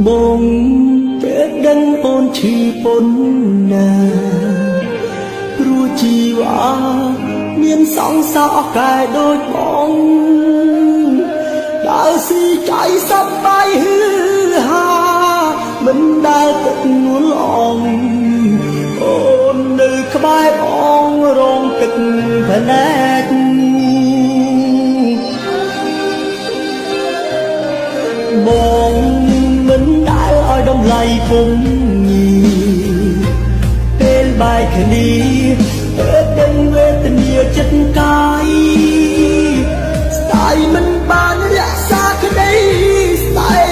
បងពេលដឹងអូនឈឺប៉ុណ្ណាព្រោះជីវ៉ាមានសង្សារអស់កែដូចបងដើរស៊ីចៃសប្បាយហឺហាមិនដែលទឹកនួលអងអូននៅក្បែរបងរងទឹកភ្នែកបងមិនដែលឲ្យតម្លៃពុំញីពេលបែកគ្នាពេលដឹងវេទនាចិត្តកាយស្ដាយមិនបានរក្សាក្តីស្ដាយ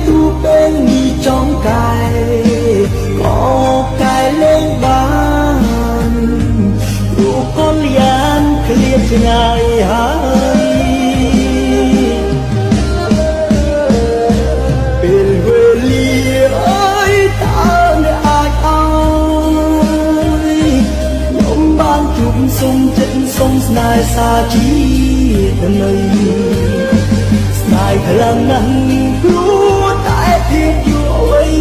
ទូពេលនេះចង់កែក៏កែលែងបានរូបកលយានឃ្លាតឆ្ងាយហើយសុំចិត្តសុំស្នេហ៍សាជាតិនៅស្នេហ៍ខ្លាំងណាស់ព្រោះតែភាពយូរអវ័យ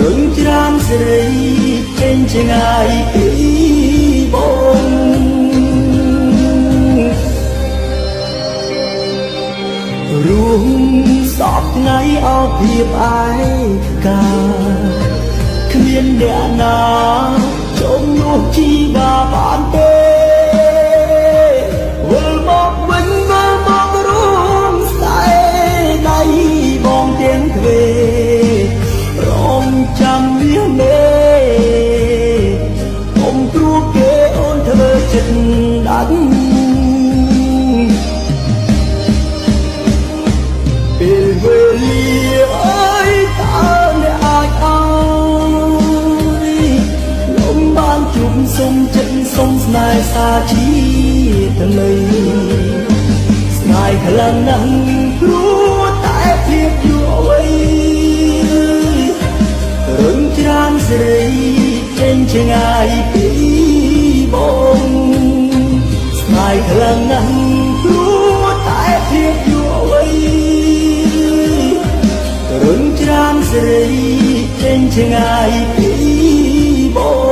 រឹងច្រានសេរីចេញឆ្ងាយពីបងរួមសពថ្ងៃអោភាពឯកាគ្មានអ្នកណាចំនួនជីវ៉ាបានទេវិលមកវិញវិលមករងស្ដាយដៃបងទាំងទ្វេរងចាំវាមេអ៊ំព្រោះគេអូនធ្វើចិត្តដាច់ពេលវេលាអើយតើអ្នកអាចជួបសុំចិត្តសុំស្នេហ៍សាជាតិនៅស្នេហ៍ខ្លាំងណាស់ព្រោះតែភាពយូរអវ័យរឹងច្រានសេរីចេញឆ្ងាយពីបងស្នេហ៍ខ្លាំងណាស់ព្រោះតែភាពយូរអវ័យរឹងច្រានសេរីចេញឆ្ងាយពីបង